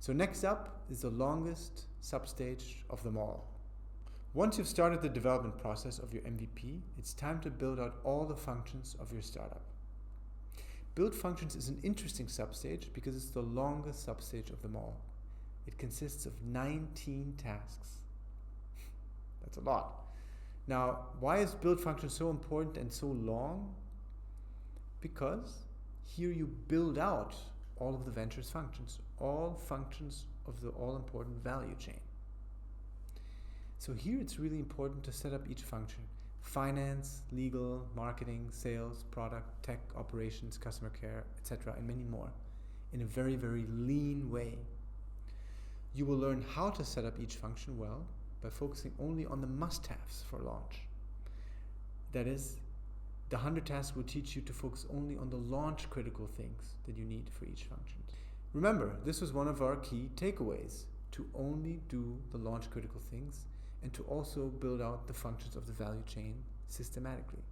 So next up is the longest substage of them all. Once you've started the development process of your MVP, it's time to build out all the functions of your startup. Build functions is an interesting substage because it's the longest substage of them all. It consists of 19 tasks. That's a lot. Now, why is build function so important and so long? Because here you build out all of the venture's functions, all functions of the all-important value chain. So here it's really important to set up each function: finance, legal, marketing, sales, product, tech, operations, customer care, etc., and many more, in a very, very lean way. You will learn how to set up each function well by focusing only on the must-haves for launch. That is, the 100 tasks will teach you to focus only on the launch critical things that you need for each function. Remember, this was one of our key takeaways, to only do the launch critical things and to also build out the functions of the value chain systematically.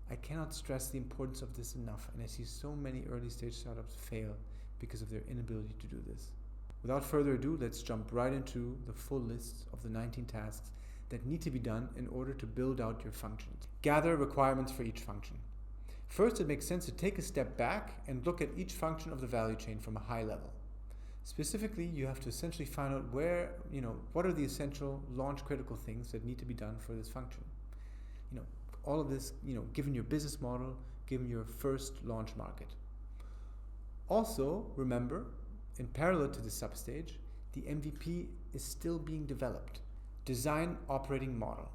I cannot stress the importance of this enough, and I see so many early stage startups fail because of their inability to do this. Without further ado, let's jump right into the full list of the 19 tasks that need to be done in order to build out your functions. Gather requirements for each function. First, it makes sense to take a step back and look at each function of the value chain from a high level. Specifically, you have to essentially find out what are the essential launch critical things that need to be done for this function. All of this, given your business model, given your first launch market. Also, remember, in parallel to this substage, the MVP is still being developed. Design operating model.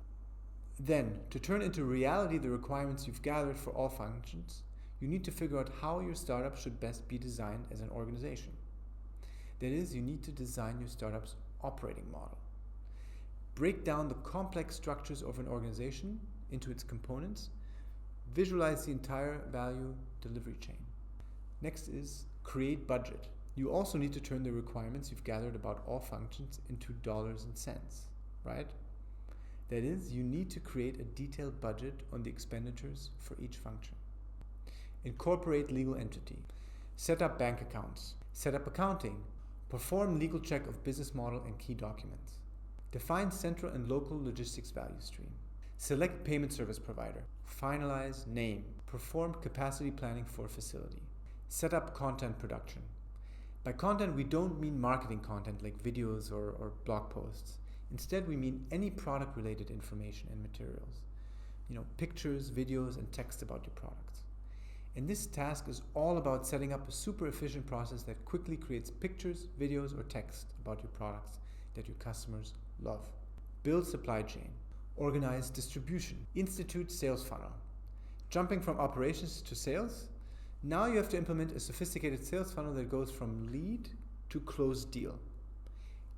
Then, to turn into reality the requirements you've gathered for all functions, you need to figure out how your startup should best be designed as an organization. That is, you need to design your startup's operating model. Break down the complex structures of an organization into its components. Visualize the entire value delivery chain. Next is create budget. You also need to turn the requirements you've gathered about all functions into dollars and cents, right? That is, you need to create a detailed budget on the expenditures for each function. Incorporate legal entity. Set up bank accounts. Set up accounting. Perform legal check of business model and key documents. Define central and local logistics value stream. Select payment service provider. Finalize name. Perform capacity planning for facility. Set up content production. By content, we don't mean marketing content like videos or blog posts. Instead, we mean any product-related information and materials. Pictures, videos, and text about your products. And this task is all about setting up a super efficient process that quickly creates pictures, videos, or text about your products that your customers love. Build supply chain. Organize distribution. Institute sales funnel. Jumping from operations to sales, now you have to implement a sophisticated sales funnel that goes from lead to closed deal.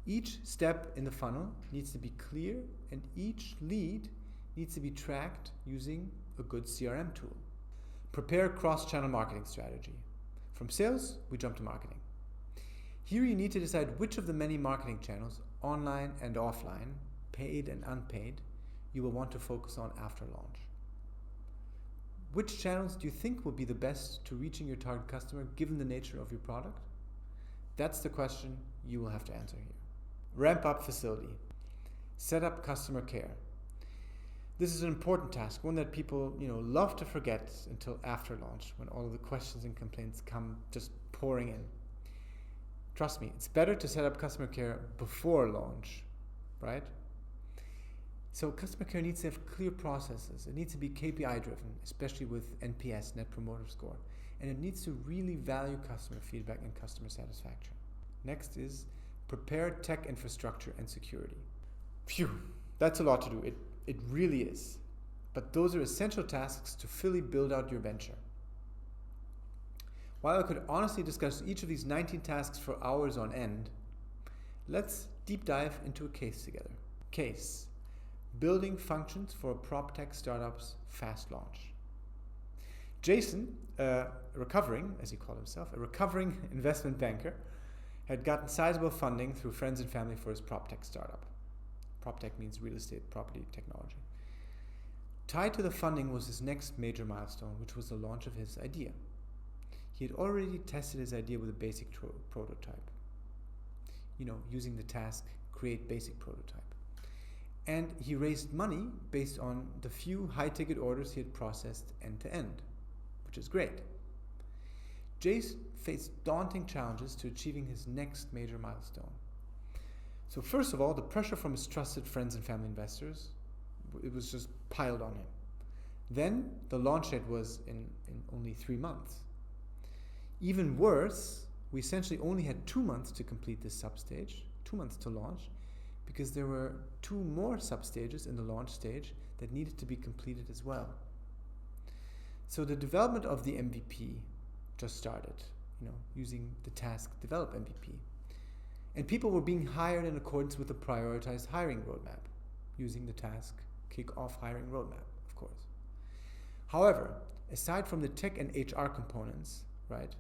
Each step in the funnel needs to be clear, and each lead needs to be tracked using a good CRM tool. Prepare cross-channel marketing strategy. From sales, we jump to marketing. Here you need to decide which of the many marketing channels, online and offline, paid and unpaid, you will want to focus on after launch. Which channels do you think will be the best to reaching your target customer given the nature of your product? That's the question you will have to answer here. Ramp up facility. Set up customer care. This is an important task, one that people love to forget until after launch, when all of the questions and complaints come just pouring in. Trust me, it's better to set up customer care before launch, right? So customer care needs to have clear processes. It needs to be KPI driven, especially with NPS, Net Promoter Score. And it needs to really value customer feedback and customer satisfaction. Next is prepare tech infrastructure and security. Phew, that's a lot to do. It really is. But those are essential tasks to fully build out your venture. While I could honestly discuss each of these 19 tasks for hours on end, let's deep dive into a case together. Case: building functions for a Proptech startup's fast launch. Jason, recovering investment banker, had gotten sizable funding through friends and family for his Proptech startup. Proptech means real estate property technology. Tied to the funding was his next major milestone, which was the launch of his idea. He had already tested his idea with a basic prototype. using the task create basic prototype. And he raised money based on the few high-ticket orders he had processed end-to-end, which is great. Jason faced daunting challenges to achieving his next major milestone. So first of all, the pressure from his trusted friends and family investors, it was just piled on him. Then the launch date was in only 3 months. Even worse, we essentially only had 2 months to complete this substage, 2 months to launch, because there were 2 more substages in the launch stage that needed to be completed as well. So the development of the MVP just started, using the task develop MVP. And people were being hired in accordance with the prioritized hiring roadmap, using the task kick off hiring roadmap, of course. However, aside from the tech and HR components, right,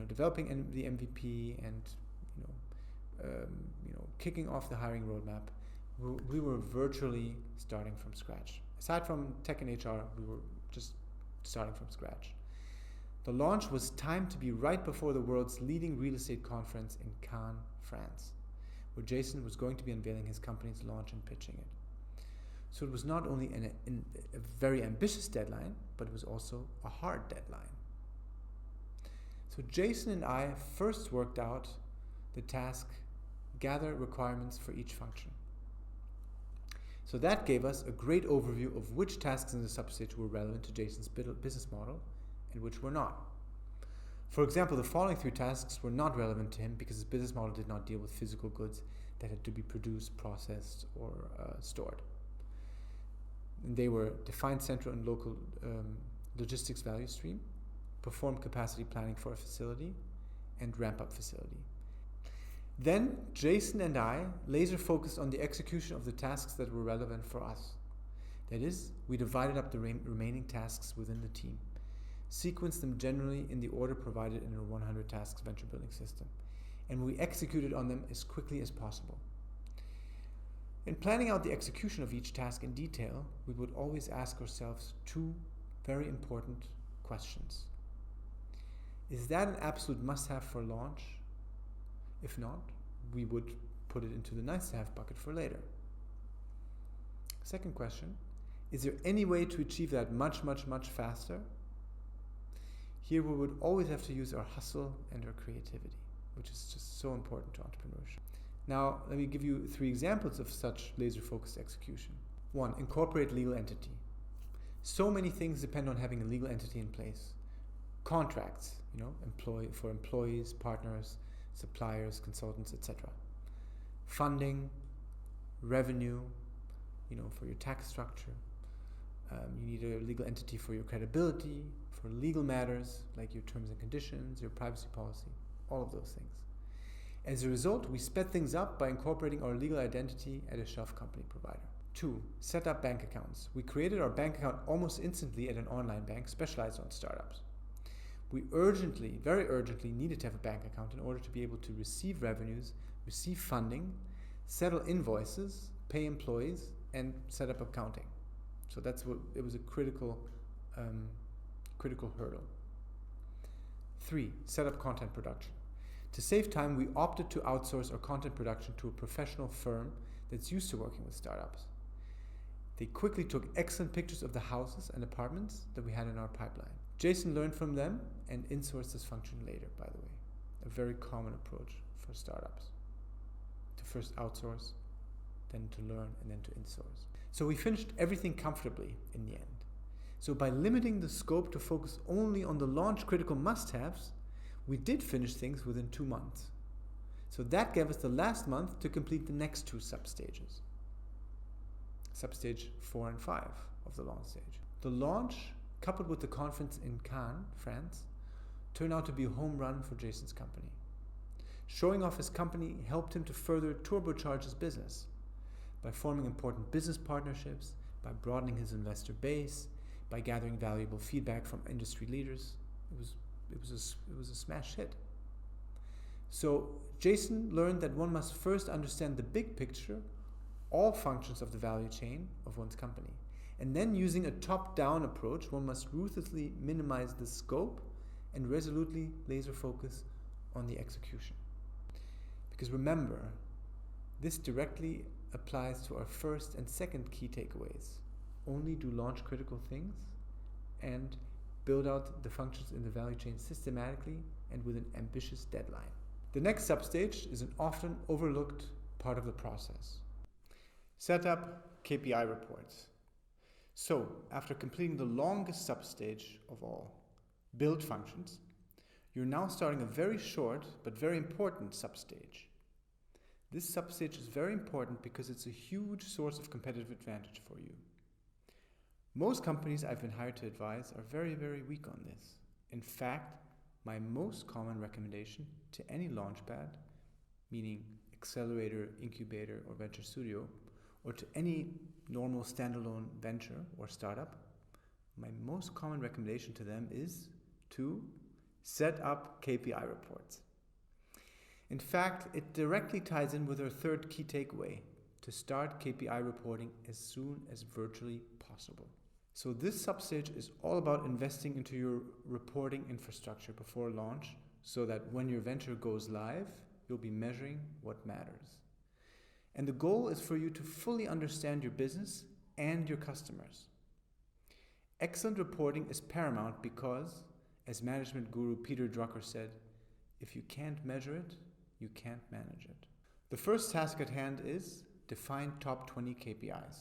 developing the MVP and kicking off the hiring roadmap, we were virtually starting from scratch. Aside from tech and HR, we were just starting from scratch. The launch was timed to be right before the world's leading real estate conference in Cannes, France, where Jason was going to be unveiling his company's launch and pitching it. So it was not only a very ambitious deadline, but it was also a hard deadline. So Jason and I first worked out the task, gather requirements for each function. So that gave us a great overview of which tasks in the substage were relevant to Jason's business model and which were not. For example, the following 3 tasks were not relevant to him because his business model did not deal with physical goods that had to be produced, processed, or stored. And they were define central and local logistics value stream, perform capacity planning for a facility, and ramp up facility. Then Jason and I laser focused on the execution of the tasks that were relevant for us. That is, we divided up the remaining tasks within the team, sequenced them generally in the order provided in our 100 tasks venture building system, and we executed on them as quickly as possible. In planning out the execution of each task in detail, we would always ask ourselves 2 very important questions. Is that an absolute must-have for launch? If not, we would put it into the nice-to-have bucket for later. Second question, is there any way to achieve that much, much, much faster? Here we would always have to use our hustle and our creativity, which is just so important to entrepreneurship. Now, let me give you 3 examples of such laser-focused execution. 1, incorporate legal entity. So many things depend on having a legal entity in place. Contracts, for employees, partners, suppliers, consultants, etc. Funding, revenue, for your tax structure. You need a legal entity for your credibility, for legal matters like your terms and conditions, your privacy policy, all of those things. As a result, we sped things up by incorporating our legal identity at a shelf company provider. 2, set up bank accounts. We created our bank account almost instantly at an online bank specialized on startups. We very urgently needed to have a bank account in order to be able to receive revenues, receive funding, settle invoices, pay employees, and set up accounting. So it was a critical hurdle. 3, set up content production. To save time, we opted to outsource our content production to a professional firm that's used to working with startups. They quickly took excellent pictures of the houses and apartments that we had in our pipeline. Jason learned from them and insourced this function later, by the way. A very common approach for startups. To first outsource, then to learn, and then to insource. So we finished everything comfortably in the end. So by limiting the scope to focus only on the launch critical must-haves, we did finish things within 2 months. So that gave us the last month to complete the next 2 substages. Substage 4 and 5 of the launch stage. The launch, coupled with the conference in Cannes, France, turned out to be a home run for Jason's company. Showing off his company helped him to further turbocharge his business by forming important business partnerships, by broadening his investor base, by gathering valuable feedback from industry leaders. It was a smash hit. So Jason learned that one must first understand the big picture, all functions of the value chain of one's company. And then using a top-down approach, one must ruthlessly minimize the scope and resolutely laser focus on the execution. Because remember, this directly applies to our first and second key takeaways. Only do launch critical things and build out the functions in the value chain systematically and with an ambitious deadline. The next substage is an often overlooked part of the process. Set up KPI reports. So, after completing the longest substage of all, build functions, you're now starting a very short but very important substage. This substage is very important because it's a huge source of competitive advantage for you. Most companies I've been hired to advise are very, very weak on this. In fact, my most common recommendation to any launchpad, meaning accelerator, incubator, or venture studio, or to any normal standalone venture or startup, my most common recommendation to them is to set up KPI reports. In fact, it directly ties in with our third key takeaway, to start KPI reporting as soon as virtually possible. So this substage is all about investing into your reporting infrastructure before launch so that when your venture goes live, you'll be measuring what matters. And the goal is for you to fully understand your business and your customers. Excellent reporting is paramount because, as management guru Peter Drucker said, if you can't measure it, you can't manage it. The first task at hand is define top 20 KPIs.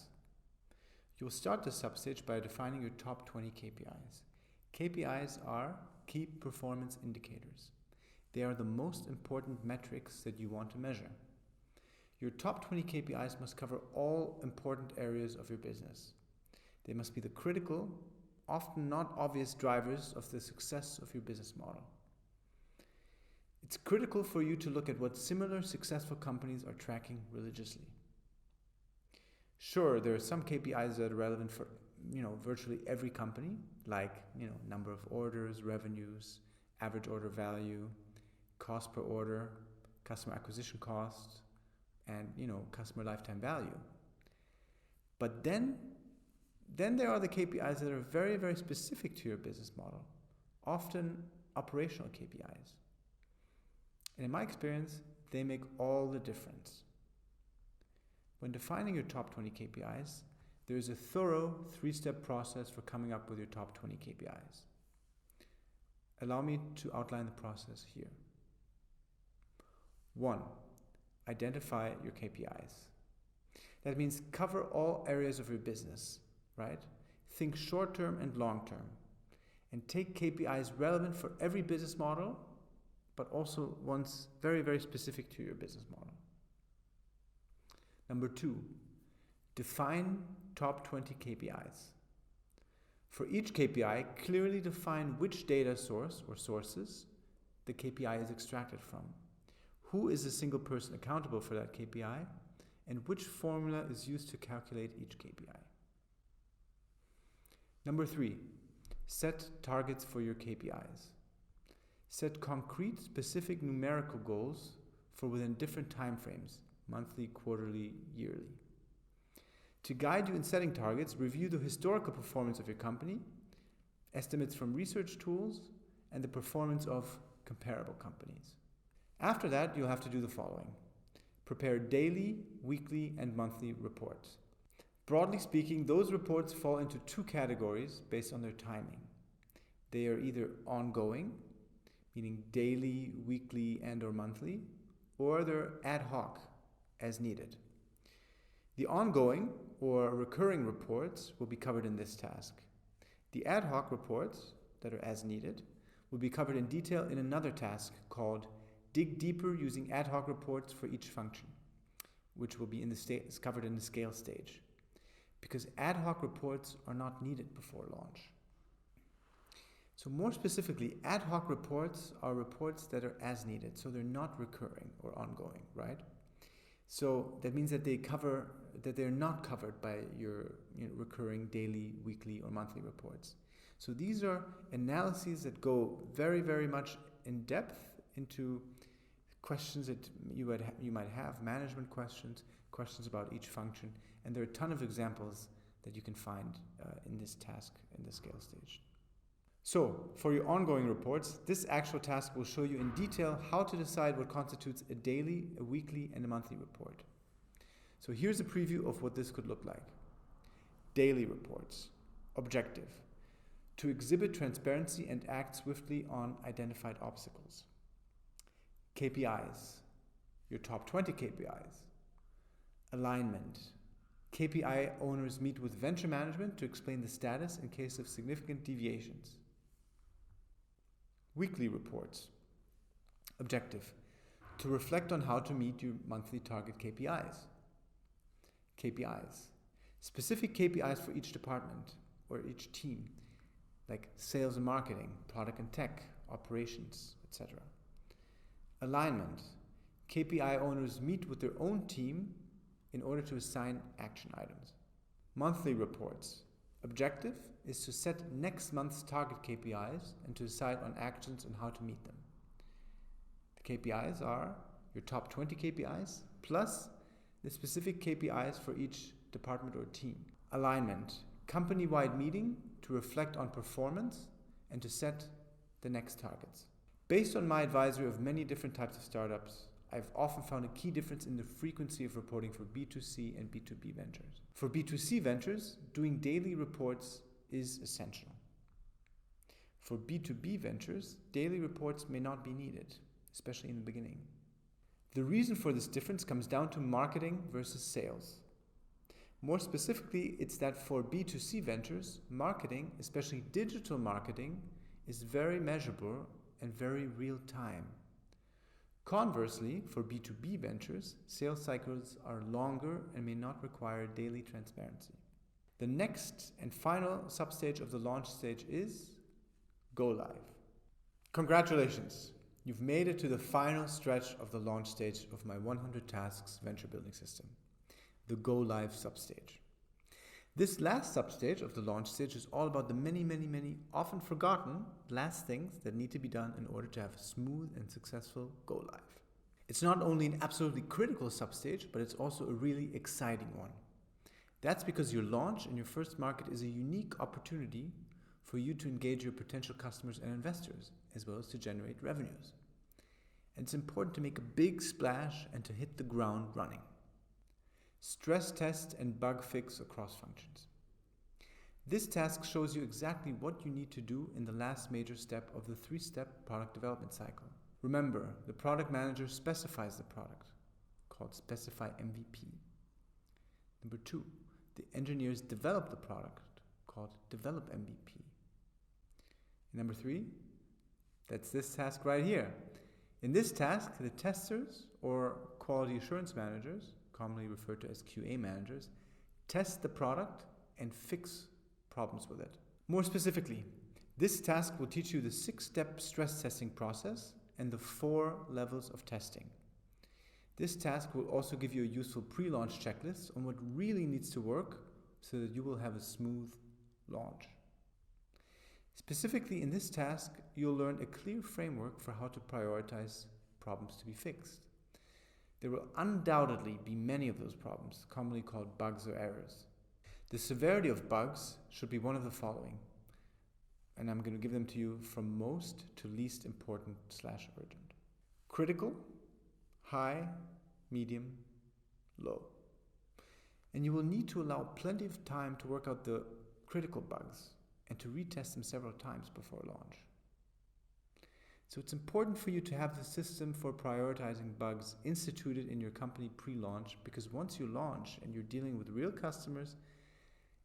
You'll start the substage by defining your top 20 KPIs. KPIs are key performance indicators. They are the most important metrics that you want to measure. Your top 20 KPIs must cover all important areas of your business. They must be the critical, often not obvious drivers of the success of your business model. It's critical for you to look at what similar successful companies are tracking religiously. Sure, there are some KPIs that are relevant for virtually every company, like number of orders, revenues, average order value, cost per order, customer acquisition cost, and customer lifetime value. But then there are the KPIs that are very, very specific to your business model, often operational KPIs. And in my experience, they make all the difference. When defining your top 20 KPIs, there is a thorough 3-step process for coming up with your top 20 KPIs. Allow me to outline the process here. 1. Identify your KPIs. That means cover all areas of your business, right? Think short-term and long-term. And take KPIs relevant for every business model, but also ones very, very specific to your business model. Number 2, define top 20 KPIs. For each KPI, clearly define which data source or sources the KPI is extracted from. Who is the single person accountable for that KPI, and which formula is used to calculate each KPI. Number 3, set targets for your KPIs. Set concrete, specific numerical goals for within different time frames, monthly, quarterly, yearly. To guide you in setting targets, review the historical performance of your company, estimates from research tools, and the performance of comparable companies. After that, you'll have to do the following. Prepare daily, weekly, and monthly reports. Broadly speaking, those reports fall into 2 categories based on their timing. They are either ongoing, meaning daily, weekly, and/or monthly, or they're ad hoc, as needed. The ongoing or recurring reports will be covered in this task. The ad hoc reports that are as needed will be covered in detail in another task called Dig Deeper using ad hoc reports for each function, which will be covered in the scale stage, because ad hoc reports are not needed before launch. So more specifically, ad hoc reports are reports that are as needed, so they're not recurring or ongoing, right? So that means that they're not covered by your recurring daily, weekly, or monthly reports. So these are analyses that go very, very much in depth into questions that you might have, management questions about each function, and there are a ton of examples that you can find in this task in the scale stage. So, for your ongoing reports, this actual task will show you in detail how to decide what constitutes a daily, a weekly, and a monthly report. So here's a preview of what this could look like. Daily reports. Objective: to exhibit transparency and act swiftly on identified obstacles. KPIs. Your top 20 KPIs. Alignment. KPI owners meet with venture management to explain the status in case of significant deviations. Weekly reports. Objective: to reflect on how to meet your monthly target KPIs. KPIs. Specific KPIs for each department or each team, like sales and marketing, product and tech, operations, etc. Alignment. KPI owners meet with their own team in order to assign action items. Monthly reports. Objective is to set next month's target KPIs and to decide on actions and how to meet them. The KPIs are your top 20 KPIs plus the specific KPIs for each department or team. Alignment. Company-wide meeting to reflect on performance and to set the next targets. Based on my advisory of many different types of startups, I've often found a key difference in the frequency of reporting for B2C and B2B ventures. For B2C ventures, doing daily reports is essential. For B2B ventures, daily reports may not be needed, especially in the beginning. The reason for this difference comes down to marketing versus sales. More specifically, it's that for B2C ventures, marketing, especially digital marketing, is very measurable and very real time. Conversely, for B2B ventures, sales cycles are longer and may not require daily transparency. The next and final substage of the launch stage is go live. Congratulations! You've made it to the final stretch of the launch stage of my 100 tasks venture building system, the go live substage. This last substage of the launch stage is all about the many, often forgotten last things that need to be done in order to have a smooth and successful go live. It's not only an absolutely critical substage, but it's also a really exciting one. That's because your launch in your first market is a unique opportunity for you to engage your potential customers and investors, as well as to generate revenues. And it's important to make a big splash and to hit the ground running. Stress test and bug fix across functions. This task shows you exactly what you need to do in the last major step of the 3-step product development cycle. Remember, the product manager specifies the product, called specify MVP. Number 2, the engineers develop the product, called develop MVP. Number 3, that's this task right here. In this task, the testers or quality assurance managers, commonly referred to as QA managers, test the product and fix problems with it. More specifically, this task will teach you the 6-step stress testing process and the 4 levels of testing. This task will also give you a useful pre-launch checklist on what really needs to work so that you will have a smooth launch. Specifically in this task, you'll learn a clear framework for how to prioritize problems to be fixed. There will undoubtedly be many of those problems, commonly called bugs or errors. The severity of bugs should be one of the following, and I'm going to give them to you from most to least important / urgent. Critical, high, medium, low. And you will need to allow plenty of time to work out the critical bugs and to retest them several times before launch. So it's important for you to have the system for prioritizing bugs instituted in your company pre-launch, because once you launch and you're dealing with real customers,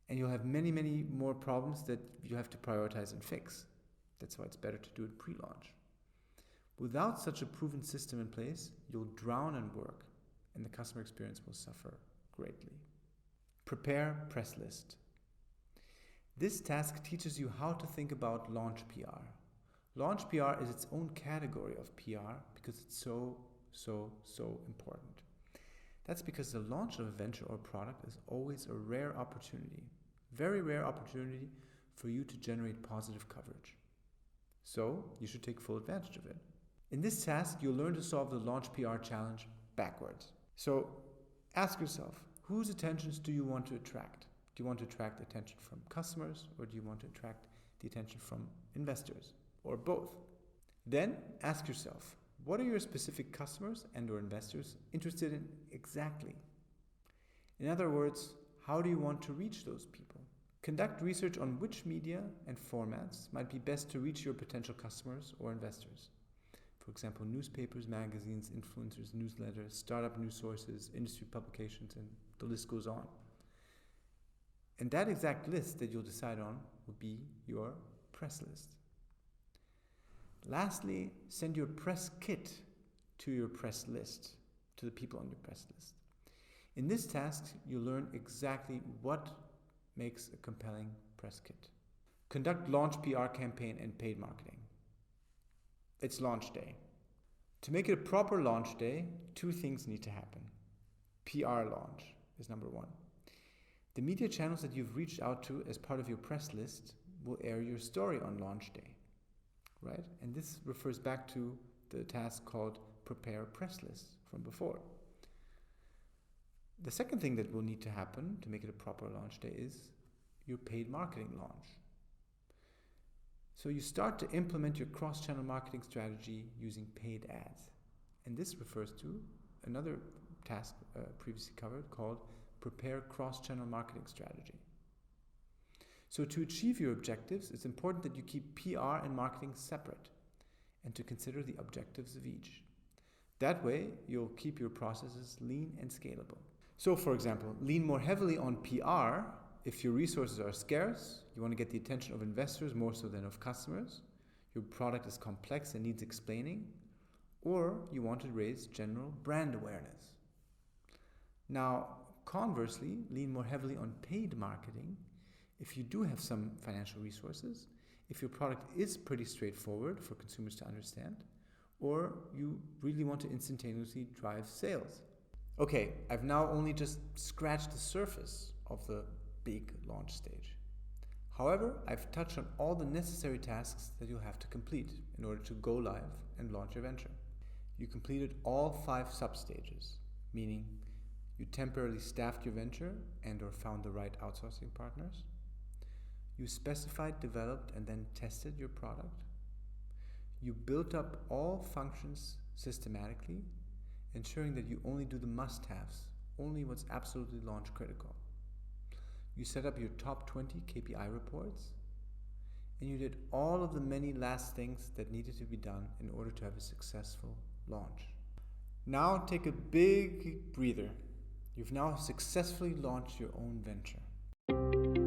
and you'll have many more problems that you have to prioritize and fix. That's why it's better to do it pre-launch. Without such a proven system in place, you'll drown in work and the customer experience will suffer greatly. Prepare press list. This task teaches you how to think about launch PR. Launch PR is its own category of PR because it's so important. That's because the launch of a venture or product is always a rare opportunity, very rare opportunity for you to generate positive coverage. So you should take full advantage of it. In this task, you'll learn to solve the launch PR challenge backwards. So ask yourself, whose attentions do you want to attract? Do you want to attract attention from customers, or do you want to attract the attention from investors, or both. Then ask yourself, what are your specific customers and or investors interested in exactly? In other words, how do you want to reach those people? Conduct research on which media and formats might be best to reach your potential customers or investors. For example, newspapers, magazines, influencers, newsletters, startup news sources, industry publications, and the list goes on. And that exact list that you'll decide on will be your press list. Lastly, send your press kit to your press list, to the people on your press list. In this task, you'll learn exactly what makes a compelling press kit. Conduct launch PR campaign and paid marketing. It's launch day. To make it a proper launch day, two things need to happen. PR launch is number one. The media channels that you've reached out to as part of your press list will air your story on launch day, right? And this refers back to the task called prepare a press list from before. The second thing that will need to happen to make it a proper launch day is your paid marketing launch. So you start to implement your cross-channel marketing strategy using paid ads. And this refers to another task previously covered called prepare cross-channel marketing strategy. So to achieve your objectives, it's important that you keep PR and marketing separate and to consider the objectives of each. That way, you'll keep your processes lean and scalable. So for example, lean more heavily on PR if your resources are scarce, you want to get the attention of investors more so than of customers, your product is complex and needs explaining, or you want to raise general brand awareness. Now, conversely, lean more heavily on paid marketing if you do have some financial resources, if your product is pretty straightforward for consumers to understand, or you really want to instantaneously drive sales. Okay, I've now only just scratched the surface of the big launch stage. However, I've touched on all the necessary tasks that you'll have to complete in order to go live and launch your venture. You completed all 5 sub-stages, meaning you temporarily staffed your venture and or found the right outsourcing partners. You specified, developed, and then tested your product. You built up all functions systematically, ensuring that you only do the must-haves, only what's absolutely launch critical. You set up your top 20 KPI reports, and you did all of the many last things that needed to be done in order to have a successful launch. Now take a big breather. You've now successfully launched your own venture.